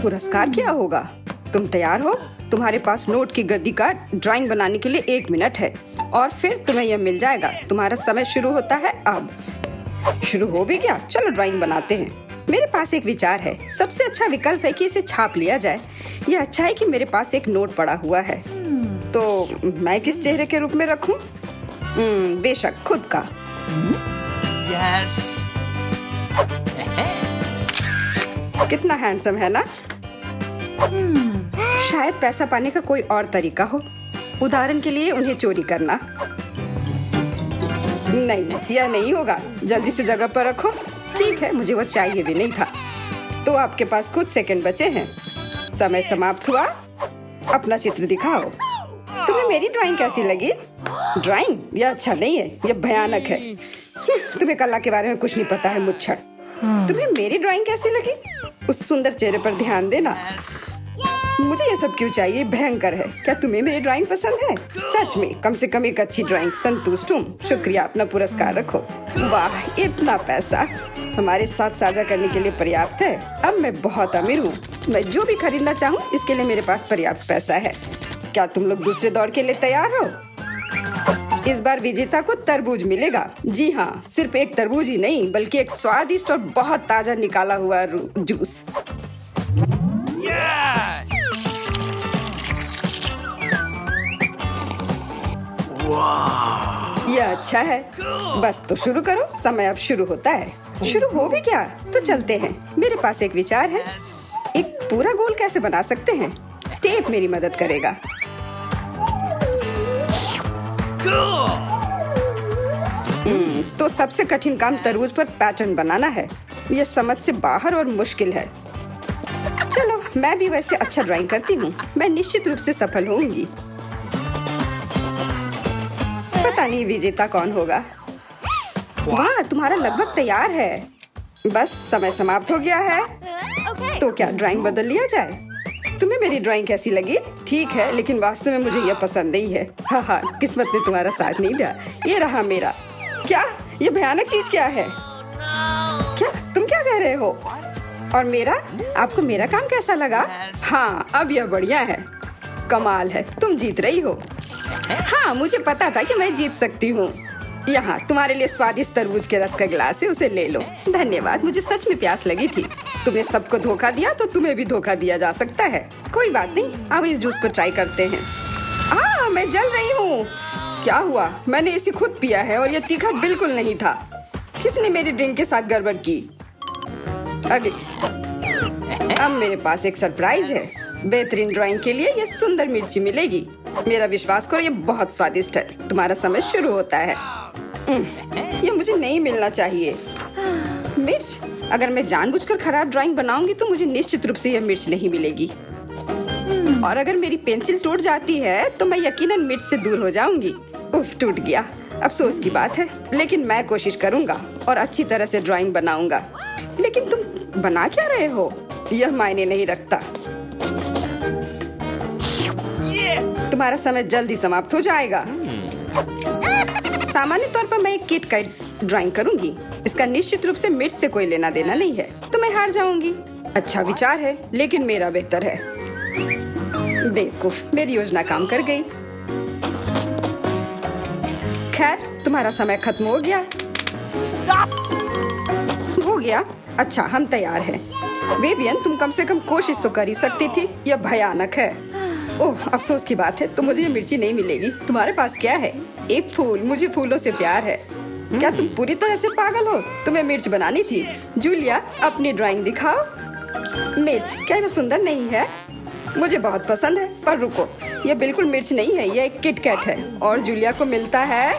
पुरस्कार क्या होगा? तुम तैयार हो? तुम्हारे पास नोट की गद्दी का ड्राइंग बनाने के लिए 1 मिनट है और फिर तुम्हें यह मिल जाएगा। तुम्हारा समय शुरू होता है अब। शुरू हो भी गया? चलो ड्राइंग बनाते हैं। मेरे पास एक विचार है। सबसे अच्छा विकल्प है कि इसे छाप लिया जाए। यह अच्छा है कि मेरे पास एक नोट पड़ा हुआ है। तो मैं किस चेहरे के रूप में रखूं? बेशक खुद का। यस। कितना हैंडसम है ना? शायद पैसा पाने का कोई और तरीका हो। उदाहरण के लिए उन्हें चोरी करना। नहीं, यह नहीं होगा। जल्दी से जगह पर रखो। ठीक है, मुझे वो चाहिए भी नहीं था। तो आपके पास कुछ सेकंड बचे हैं। समय समाप्त हुआ। अपना चित्र दिखाओ। तुम्हें मेरी ड्राइंग कैसी लगी? ड्राइंग? यह अच्छा नहीं है, यह भयानक है। तुम्हें कला के बारे में कुछ नहीं पता है मुच्छर। तुम्हें मेरी ड्राइंग कैसी लगी? उस सुंदर चेहरे पर ध्यान देना। मुझे ये सब क्यों चाहिए? भयंकर है। क्या तुम्हें मेरी ड्राइंग पसंद है? सच में, कम से कम एक अच्छी ड्राइंग। संतुष्ट हूँ। शुक्रिया, अपना पुरस्कार रखो। वाह, इतना पैसा हमारे साथ साझा करने के लिए पर्याप्त है। अब मैं बहुत अमीर हूँ। मैं जो भी खरीदना चाहूँ इसके लिए मेरे पास पर्याप्त पैसा है। क्या तुम लोग दूसरे दौर के लिए तैयार हो? इस बार विजेता को तरबूज मिलेगा। जी हाँ, सिर्फ एक तरबूज ही नहीं बल्कि एक स्वादिष्ट और बहुत ताजा निकाला हुआ जूस। यह अच्छा है। बस तो शुरू करो। समय अब शुरू होता है। शुरू हो भी क्या? तो चलते हैं। मेरे पास एक विचार है। एक पूरा गोल कैसे बना सकते हैं? टेप मेरी मदद करेगा। तो सबसे कठिन काम तरबूज पर पैटर्न बनाना है। यह समझ से बाहर और मुश्किल है। चलो, मैं भी वैसे अच्छा ड्राइंग करती हूँ। मैं निश्चित रूप से सफल होंगी। पता नहीं विजेता कौन होगा। वाह, तुम्हारा लगभग तैयार है। बस समय समाप्त हो गया है। तो क्या ड्राइंग बदल लिया जाए? तुम्हें मेरी ड्राइंग कैसी लगी? ठीक है, लेकिन वास्तव में मुझे यह पसंद नहीं है। हाँ, किस्मत ने तुम्हारा साथ नहीं दिया। ये रहा मेरा। क्या? ये भयानक चीज क्या है? क्या तुम क्या कह रहे हो? और मेरा? आपको मेरा काम कैसा लगा? हाँ, अब यह बढ़िया है। कमाल है, तुम जीत रही हो। हाँ, मुझे पता था कि मैं जीत सकती हूँ। यहाँ तुम्हारे लिए स्वादिष्ट तरबूज के रस का गिलास है, उसे ले लो। धन्यवाद, मुझे सच में प्यास लगी थी। तुमने सबको धोखा दिया तो तुम्हें भी धोखा दिया जा सकता है। कोई बात नहीं, अब इस जूस को ट्राई करते हैं। मैं जल रही हूँ। क्या हुआ? मैंने इसे खुद पिया है और यह तीखा बिल्कुल नहीं था। किसने मेरी ड्रिंक के साथ गड़बड़ की? अब मेरे पास एक सरप्राइज है। बेहतरीन ड्राइंग के लिए यह सुंदर मिर्ची मिलेगी। मेरा विश्वास करो, ये बहुत स्वादिष्ट है। तुम्हारा समय शुरू होता है। ये मुझे नहीं मिलना चाहिए। मिर्च? अगर मैं जानबूझकर खराब ड्राइंग बनाऊंगी तो मुझे निश्चित रूप से यह मिर्च नहीं मिलेगी। और अगर मेरी पेंसिल टूट जाती है तो मैं यकीनन मिर्च से दूर हो जाऊंगी। उफ, टूट गया। अफसोस की बात है, लेकिन मैं कोशिश करूंगा और अच्छी तरह से ड्राइंग बनाऊंगा। लेकिन तुम बना क्या रहे हो? यह मायने नहीं रखता। तुम्हारा समय जल्दी समाप्त हो जाएगा। सामान्य तौर पर मैं एक किट कैट ड्राइंग करूंगी। इसका निश्चित रूप से मिर्च से कोई लेना देना नहीं है, तो मैं हार जाऊंगी। अच्छा विचार है, लेकिन मेरा बेहतर है। बेवकूफ, मेरी योजना काम कर गई। खैर, तुम्हारा समय खत्म हो गया। हो गया? अच्छा, हम तैयार हैं। विवियन, तुम कम से कम कोशिश तो कर ही सकती थी। यह भयानक है। ओह, अफसोस की बात है, तो मुझे ये मिर्ची नहीं मिलेगी। तुम्हारे पास क्या है? एक फूल। मुझे फूलों से प्यार है। क्या तुम पूरी तरह से पागल हो? तुम्हें मिर्च बनानी थी। जूलिया, अपनी ड्राइंग दिखाओ। मिर्च? क्या वो सुंदर नहीं है? मुझे बहुत पसंद है, पर रुको, ये बिल्कुल मिर्च नहीं है, ये एक किटकैट है। और जूलिया को मिलता है।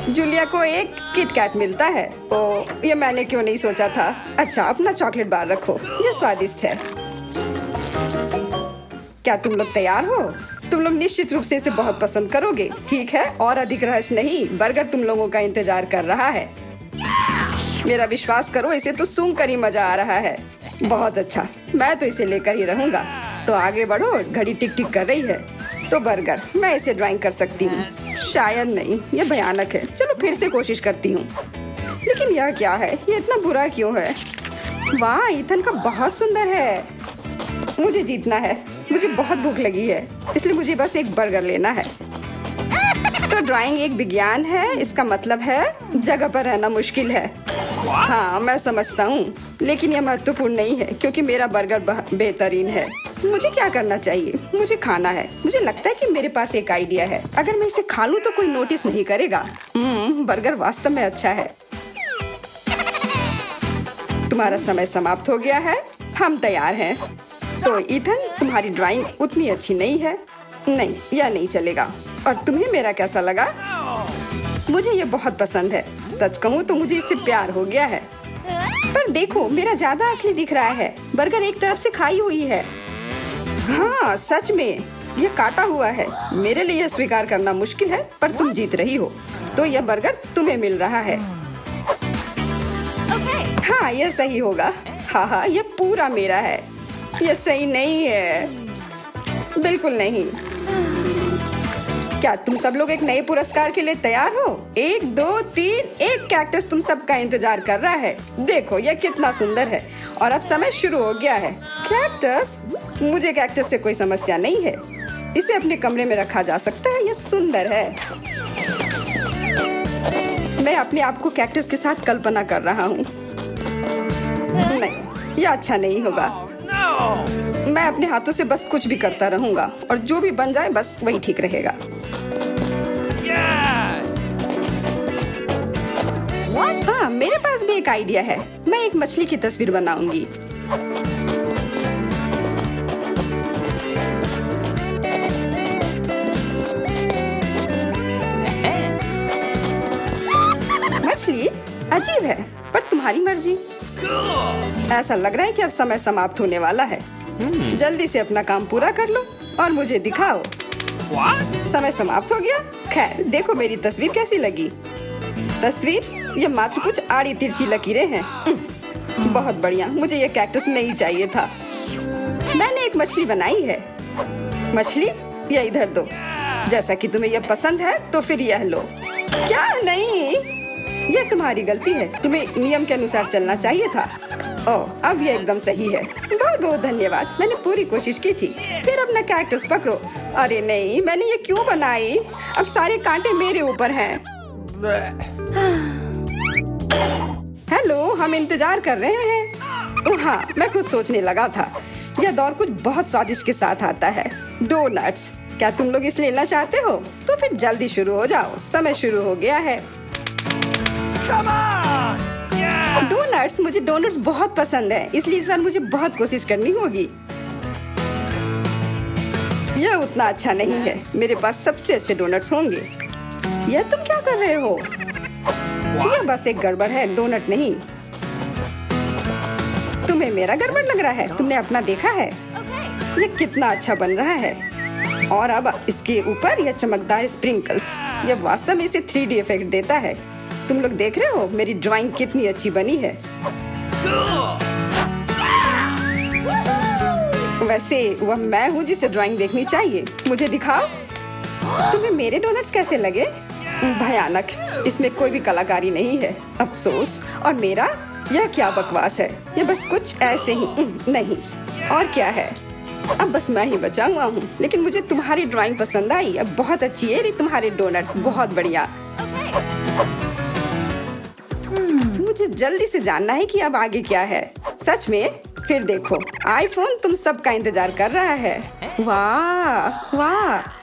जूलिया को एक किटकैट मिलता है। ओह, ये मैंने क्यों नहीं सोचा था। अच्छा, अपना चॉकलेट बार रखो, ये स्वादिष्ट है। क्या तुम लोग तैयार हो? तुम लोग निश्चित रूप से इसे बहुत पसंद करोगे। ठीक है, और अधिक रहस्य नहीं, बर्गर तुम लोगों का इंतजार कर रहा है। मेरा विश्वास करो, इसे तो सूंघ कर ही मजा आ रहा है। बहुत अच्छा, मैं तो इसे लेकर ही रहूंगा। तो आगे बढ़ो, घड़ी टिक टिक कर रही है। तो बर्गर, मैं इसे ड्राइंग कर सकती हूँ। शायद नहीं, यह भयानक है। चलो फिर से कोशिश करती हूँ। लेकिन यह क्या है? ये इतना बुरा क्यों है? वाह, ईथन का बहुत सुंदर है। मुझे जीतना है। मुझे बहुत भूख लगी है, इसलिए मुझे बस एक बर्गर लेना है। तो ड्राइंग एक विज्ञान है, इसका मतलब है जगह पर रहना मुश्किल है। हाँ, मैं समझता हूँ, लेकिन यह महत्वपूर्ण नहीं है क्योंकि मेरा बर्गर बेहतरीन है। मुझे क्या करना चाहिए? मुझे खाना है। मुझे लगता है कि मेरे पास एक आइडिया है। अगर मैं इसे खा लूँ तो कोई नोटिस नहीं करेगा। बर्गर वास्तव में अच्छा है। तुम्हारा समय समाप्त हो गया है। हम तैयार हैं। तो ईथन, तुम्हारी ड्राइंग उतनी अच्छी नहीं है। नहीं, यह नहीं चलेगा। और तुम्हें मेरा कैसा लगा? मुझे ये बहुत पसंद है। सच कहूँ तो मुझे इससे प्यार हो गया है। पर देखो, मेरा ज्यादा असली दिख रहा है। बर्गर एक तरफ से खाई हुई है। हाँ, सच में यह काटा हुआ है। मेरे लिए यह स्वीकार करना मुश्किल है, पर तुम जीत रही हो, तो यह बर्गर तुम्हें मिल रहा है। हाँ, यह सही होगा। हाँ, यह पूरा मेरा है। यह सही नहीं है, बिल्कुल नहीं। क्या तुम सब लोग एक नए पुरस्कार के लिए तैयार हो? 1 2 3, एक कैक्टस तुम सबका इंतजार कर रहा है। देखो, यह कितना सुंदर है। और अब समय शुरू हो गया है। कैक्टस? मुझे कैक्टस से कोई समस्या नहीं है। इसे अपने कमरे में रखा जा सकता है। यह सुंदर है। मैं अपने आप को कैक्टस के साथ कल्पना कर रहा हूँ। नहीं, यह अच्छा नहीं होगा। मैं अपने हाथों से बस कुछ भी करता रहूंगा और जो भी बन जाए बस वही ठीक रहेगा। हाँ, मेरे पास भी एक आइडिया है। मैं एक मछली की तस्वीर बनाऊंगी। मछली अजीब है, पर तुम्हारी मर्जी। ऐसा लग रहा है कि अब समय समाप्त होने वाला है। जल्दी से अपना काम पूरा कर लो और मुझे दिखाओ। समय समाप्त हो गया। खैर, देखो मेरी तस्वीर कैसी लगी। तस्वीर? ये मात्र कुछ आड़ी तिरछी लकीरें हैं। बहुत बढ़िया। मुझे ये कैक्टस नहीं चाहिए था। मैंने एक मछली बनाई है। मछली? यह इधर दो। जैसा कि तुम्हें यह पसंद है तो फिर यह लो। क्या? नहीं, यह तुम्हारी गलती है। तुम्हें नियम के अनुसार चलना चाहिए था। ओह, अब यह एकदम सही है। बहुत बहुत धन्यवाद। मैंने पूरी कोशिश की थी। फिर अपना कैक्टस पकड़ो। अरे नहीं, मैंने ये क्यों बनाई? अब सारे कांटे मेरे ऊपर हैं। हेलो, हम इंतजार कर रहे हैं। ओह हाँ, मैं खुद सोचने लगा था। यह दौर कुछ बहुत स्वादिष्ट के साथ आता है। डोनट्स। क्या तुम लोग इसे लेना चाहते हो? तो फिर जल्दी शुरू हो जाओ। समय शुरू हो गया है। डोनट्स? मुझे डोनट्स बहुत पसंद है, इसलिए इस बार मुझे बहुत कोशिश करनी होगी। यह उतना अच्छा नहीं है। मेरे पास सबसे अच्छे डोनट्स होंगे। यह तुम क्या कर रहे हो? यह बस एक गड़बड़ है, डोनट नहीं। तुम्हें मेरा गड़बड़ लग रहा है? तुमने अपना देखा है? यह कितना अच्छा बन रहा है। और अब इसके ऊपर यह चमकदार स्प्रिंकल्स, यह वास्तव में इसे 3D इफेक्ट देता है। तुम लोग देख रहे हो मेरी ड्राइंग कितनी अच्छी बनी है। वैसे वह मैं हूँ जिसे ड्राइंग देखनी चाहिए। मुझे दिखाओ। तुम्हें मेरे डोनट्स कैसे लगे? भयानक। इसमें कोई भी कलाकारी नहीं है। अफसोस। और मेरा? यह क्या बकवास है। यह बस कुछ ऐसे ही नहीं। और क्या है? अब बस मैं ही बचा हुआ हूँ। लेकिन मुझे तुम्हारी ड्राइंग पसंद आई। अब बहुत अच्छी है तुम्हारे डोनट्स। बहुत बढ़िया। मुझे जल्दी से जानना है कि अब आगे क्या है। सच में? फिर देखो, आईफोन तुम सबका इंतजार कर रहा है। वाह वाह।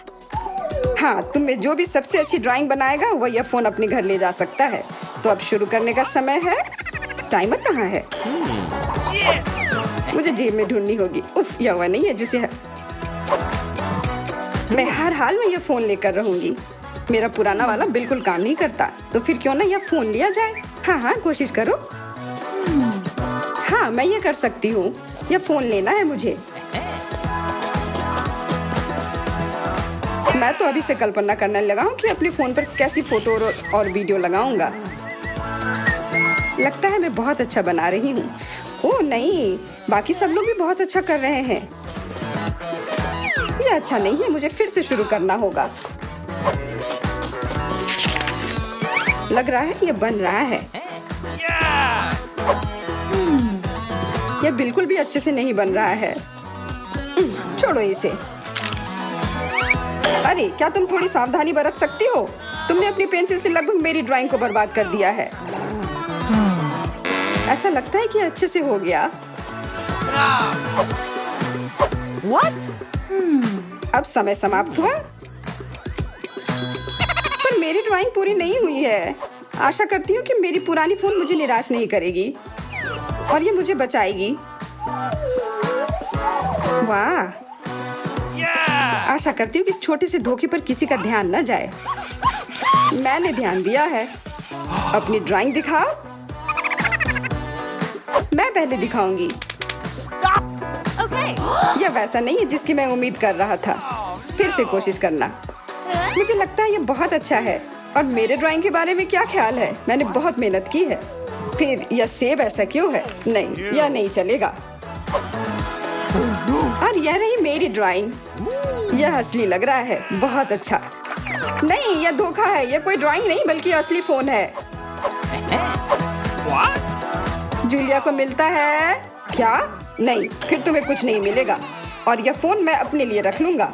हाँ, तुम्हें जो भी सबसे अच्छी ड्राइंग बनाएगा वह यह फोन अपने घर ले जा सकता है। तो अब शुरू करने का समय है। टाइमर कहाँ है? मुझे जेब में ढूंढनी होगी। उफ, यह वह नहीं है जिसे मैं हर हाल में यह फोन लेकर रहूंगी। मेरा पुराना वाला बिल्कुल काम नहीं करता, तो फिर क्यों ना यह फोन लिया जाए। हाँ हाँ, कोशिश करो। हाँ, मैं ये कर सकती हूँ। यह फोन लेना है मुझे। मैं तो अभी से कल्पना करने लगा हूँ कि अपने फोन पर कैसी फोटो और वीडियो लगाऊंगा। लगता है मैं बहुत अच्छा बना रही हूँ। ओह नहीं, बाकी सब लोग भी बहुत अच्छा कर रहे हैं। यह अच्छा नहीं है। मुझे फिर से शुरू करना होगा। लग रहा है यह बन रहा है। यह बिल्कुल भी अच्छे से नहीं बन रहा है। छोड़ो इसे। अरे क्या तुम थोड़ी सावधानी बरत सकती हो? तुमने अपनी पेंसिल से लगभग मेरी ड्राइंग को बर्बाद कर दिया है। ऐसा लगता है कि अच्छे से हो गया। What? अब समय समाप्त हुआ, पर मेरी ड्राइंग पूरी नहीं हुई है। आशा करती हूँ कि मेरी पुरानी फोन मुझे निराश नहीं करेगी और ये मुझे बचाएगी। वाह, आशा करती हूँ कि इस छोटे से धोखे पर किसी का ध्यान न जाए। मैंने ध्यान दिया है। अपनी ड्राइंग दिखाओ। मैं पहले दिखाऊंगी। यह वैसा नहीं है जिसकी मैं उम्मीद कर रहा था। फिर से कोशिश करना। मुझे लगता है ये बहुत अच्छा है। और मेरे ड्राइंग के बारे में क्या ख्याल है? मैंने बहुत मेहनत की है। फिर यह सेब ऐसा क्यों है? नहीं, यह नहीं चलेगा। और यह रही मेरी ड्राइंग। यह असली लग रहा है। बहुत अच्छा। नहीं, यह धोखा है। यह कोई ड्राइंग नहीं बल्कि असली फोन है। जूलिया को मिलता है क्या? नहीं, फिर तुम्हें कुछ नहीं मिलेगा। और यह फोन मैं अपने लिए रख लूंगा।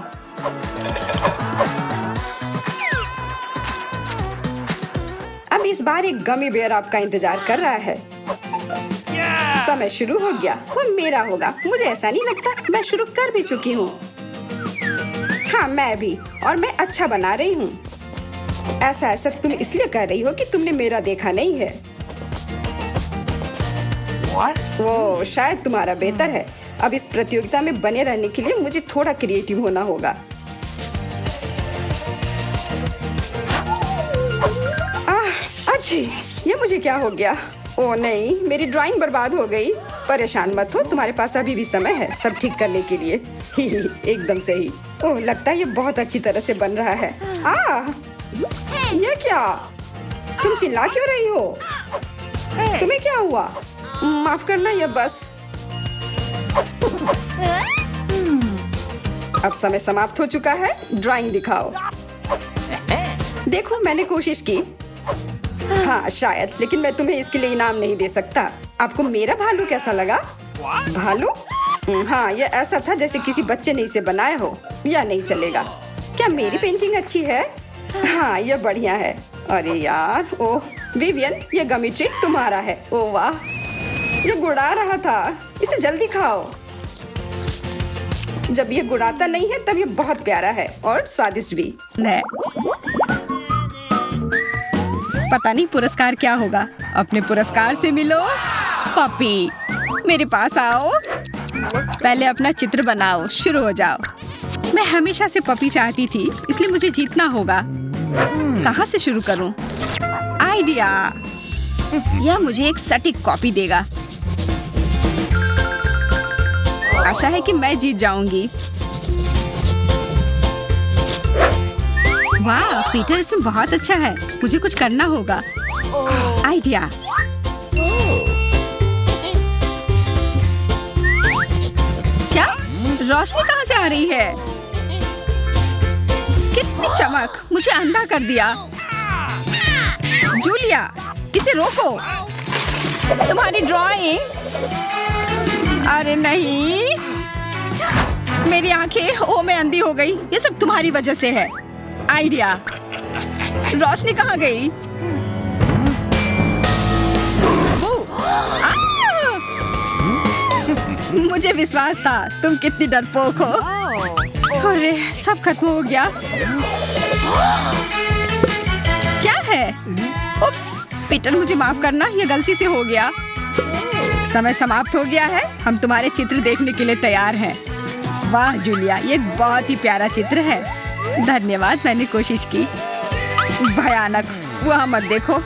अब इस बार एक गमी बेयर आपका इंतजार कर रहा है। समय शुरू हो गया। वो मेरा होगा। मुझे ऐसा नहीं लगता। मैं शुरू कर भी चुकी हूँ। हाँ, मैं भी। और मैं अच्छा बना रही हूँ। ऐसा तुम इसलिए कह रही हो कि तुमने मेरा देखा नहीं है। What? वो शायद तुम्हारा बेहतर है। अब इस प्रतियोगिता में बने रहने के लिए मुझे थोड़ा क्रिएटिव होना होगा। अच्छी, ये मुझे क्या हो गया? ओह नहीं, मेरी ड्राइंग बर्बाद हो गई। परेशान मत हो, तुम्हारे पास अभी भी समय है सब ठीक करने के लिए। एकदम सही। ओह, लगता है ये बहुत अच्छी तरह से बन रहा है। ये क्या? तुम चिल्ला क्यों रही हो? तुम्हें क्या हुआ? माफ करना, ये बस। अब समय समाप्त हो चुका है। ड्राइंग दिखाओ। देखो, मैंने कोशिश की। हाँ शायद, लेकिन मैं तुम्हें इसके लिए इनाम नहीं दे सकता। आपको मेरा भालू कैसा लगा? भालू? हाँ, यह ऐसा था जैसे किसी बच्चे ने इसे बनाया हो। यह नहीं चलेगा। क्या मेरी पेंटिंग अच्छी है? हाँ, यह बढ़िया है। अरे यार, ओह विवियन, यह गमी ट्रीट तुम्हारा है। ओह वाह, यह गुड़ा रहा था। इसे जल्दी खाओ। जब ये गुड़ाता नहीं है तब ये बहुत प्यारा है और स्वादिष्ट भी है। पता नहीं पुरस्कार क्या होगा। अपने पुरस्कार से मिलो। पपी, मेरे पास आओ। पहले अपना चित्र बनाओ। शुरू हो जाओ। मैं हमेशा से पपी चाहती थी, इसलिए मुझे जीतना होगा। कहाँ से शुरू करूं? आइडिया। यह मुझे एक सटीक कॉपी देगा। आशा है कि मैं जीत जाऊंगी। वाह, पीटर इसमें बहुत अच्छा है। मुझे कुछ करना होगा। आइडिया। क्या? रोशनी कहाँ से आ रही है? कितनी चमक! मुझे अंधा कर दिया। जूलिया, इसे रोको। तुम्हारी ड्राइंग। अरे नहीं, मेरी आंखें, ओ मैं अंधी हो गई। ये सब तुम्हारी वजह से है। आइडिया। रोशनी कहाँ गई? मुझे विश्वास था। तुम कितनी डरपोक हो। अरे सब खत्म हो गया। क्या है? उप्स, पीटर मुझे माफ करना, ये गलती से हो गया। समय समाप्त हो गया है। हम तुम्हारे चित्र देखने के लिए तैयार हैं। वाह जूलिया, ये बहुत ही प्यारा चित्र है। धन्यवाद, मैंने कोशिश की। भयानक। वहाँ मत देखो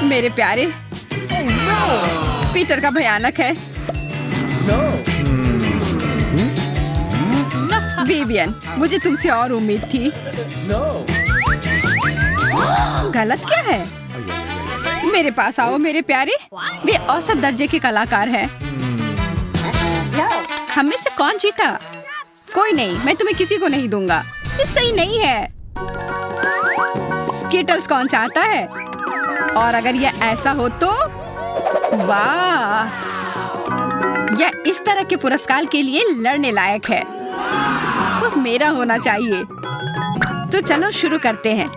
मेरे प्यारे। पीटर का भयानक है। विवियन, मुझे तुमसे और उम्मीद थी। गलत क्या है? मेरे पास आओ मेरे प्यारे। वे औसत दर्जे के कलाकार हैं। हम में से कौन जीता? कोई नहीं, मैं तुम्हें किसी को नहीं दूंगा। ये सही नहीं है। स्किटल्स कौन चाहता है? और अगर यह ऐसा हो तो वाह, यह इस तरह के पुरस्कार के लिए लड़ने लायक है। वो मेरा होना चाहिए। तो चलो शुरू करते हैं।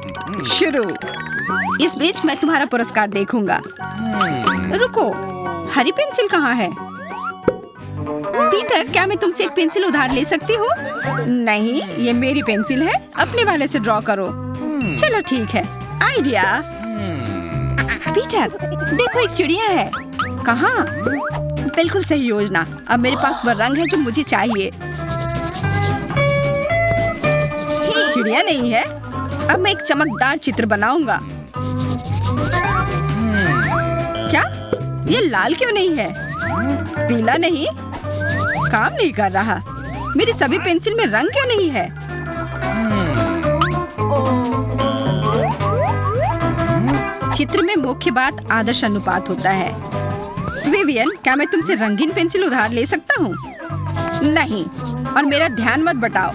शुरू। इस बीच मैं तुम्हारा पुरस्कार देखूंगा। रुको, हरी पेंसिल कहाँ है? पीटर, क्या मैं तुमसे एक पेंसिल उधार ले सकती हूँ? नहीं, ये मेरी पेंसिल है। अपने वाले से ड्रॉ करो। चलो ठीक है। आइडिया। पीटर, देखो एक चिड़िया है। कहाँ? बिल्कुल सही योजना। अब मेरे पास वह रंग है जो मुझे चाहिए। चिड़िया नहीं है। अब मैं एक चमकदार चित्र बनाऊंगा। क्या? ये लाल क्यों नहीं है? पीला नहीं? काम नहीं कर रहा। मेरी सभी पेंसिल में रंग क्यों नहीं है? चित्र में मुख्य बात आदर्श अनुपात होता है। विवियन, क्या मैं तुमसे रंगीन पेंसिल उधार ले सकता हूँ? नहीं, और मेरा ध्यान मत बटाओ।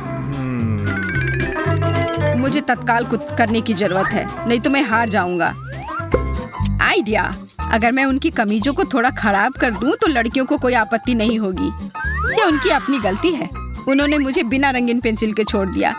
मुझे तत्काल कुछ करने की जरूरत है, नहीं तो मैं हार जाऊंगा। आइडिया। अगर मैं उनकी कमीजों को थोड़ा खराब कर दूं तो लड़कियों को कोई आपत्ति नहीं होगी। ये उनकी अपनी गलती है। उन्होंने मुझे बिना रंगीन पेंसिल के छोड़ दिया।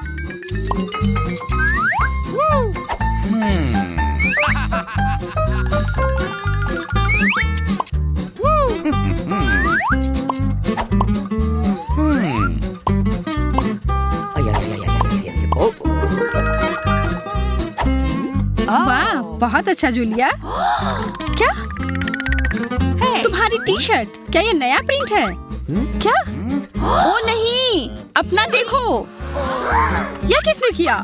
वाह, बहुत अच्छा जूलिया। क्या? तुम्हारी टी शर्ट, क्या ये नया प्रिंट है? क्या? ओ नहीं, अपना देखो। यह किसने किया?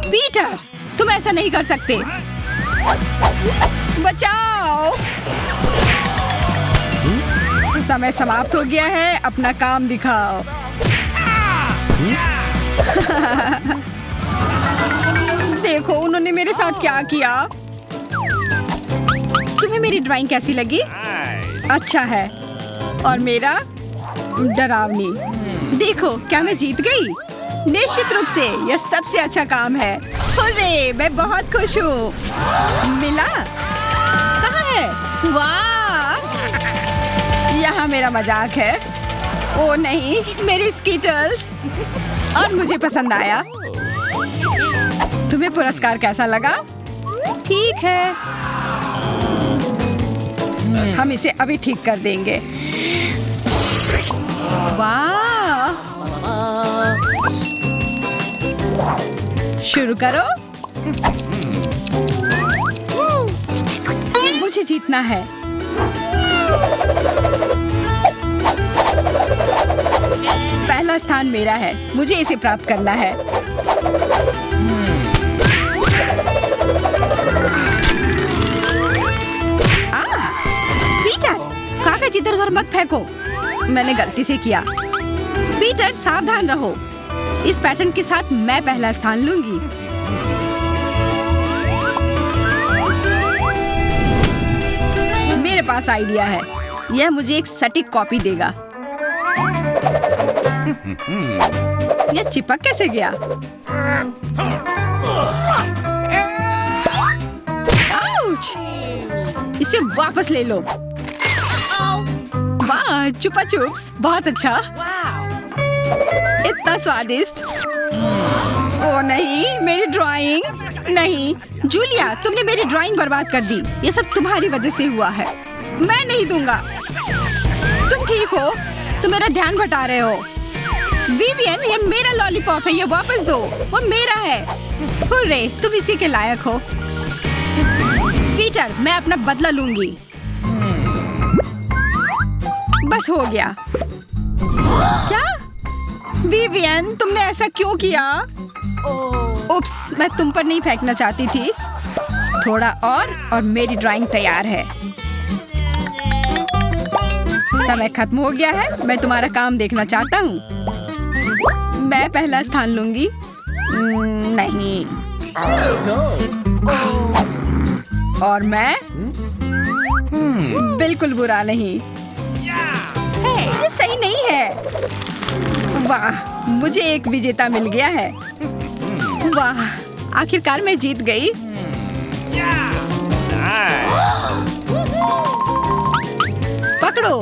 पीटर, तुम ऐसा नहीं कर सकते। बचाओ। समय समाप्त हो गया है। अपना काम दिखाओ। देखो उन्होंने मेरे साथ क्या किया। तुम्हें मेरी ड्राइंग कैसी लगी? अच्छा है। और मेरा? डरावनी। देखो, क्या मैं जीत गई? निश्चित रूप से यह सबसे अच्छा काम है। हुर्रे, मैं बहुत खुश हूँ। मिला? कहाँ है? वाह! यहाँ मेरा मजाक है। ओ नहीं, मेरे स्कीटल्स। और मुझे पसंद आया। तुम्हें पुरस्कार कैसा लगा? ठीक है, हम इसे अभी ठीक कर देंगे। वाह! शुरू करो। मुझे जीतना है। पहला स्थान मेरा है। मुझे इसे प्राप्त करना है। पीटर, कागज इधर उधर मत फेंको। मैंने गलती से किया। पीटर, सावधान रहो। इस पैटर्न के साथ मैं पहला स्थान लूंगी। मेरे पास आइडिया है। यह मुझे एक सटीक कॉपी देगा। यह चिपक कैसे गया? आउच! इसे वापस ले लो। वाह, चुपा चुप्स, बहुत अच्छा। इतना स्वादिष्ट। ओ नहीं, मेरी ड्राइंग। नहीं, जूलिया, तुमने मेरी ड्राइंग बर्बाद कर दी। ये सब तुम्हारी वजह से हुआ है। मैं नहीं दूंगा। तुम ठीक हो? तुम मेरा ध्यान भटा रहे हो। विवियन, ये मेरा लॉलीपॉप है। ये वापस दो। वो मेरा है। हुर्रे, तुम इसी के लायक हो। पीटर, मैं अपना बदला लूंगी। बस हो गया। क्या? विवियन, तुमने ऐसा क्यों किया? उप्स, मैं तुम पर नहीं फेंकना चाहती थी। थोड़ा और मेरी ड्राइंग तैयार है। समय खत्म हो गया है। मैं तुम्हारा काम देखना चाहता हूँ। मैं पहला स्थान लूंगी। नहीं। और मैं? बिल्कुल बुरा नहीं। ये सही नहीं है। वाह, मुझे एक विजेता मिल गया है। वाह, आखिरकार मैं जीत गई। पकड़ो।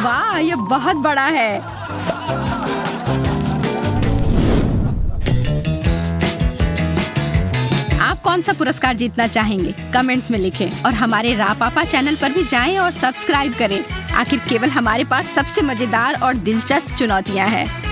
वाह, ये बहुत बड़ा है। कौन सा पुरस्कार जीतना चाहेंगे कमेंट्स में लिखें और हमारे रापापा चैनल पर भी जाएं और सब्सक्राइब करें। आखिर केवल हमारे पास सबसे मजेदार और दिलचस्प चुनौतियां हैं।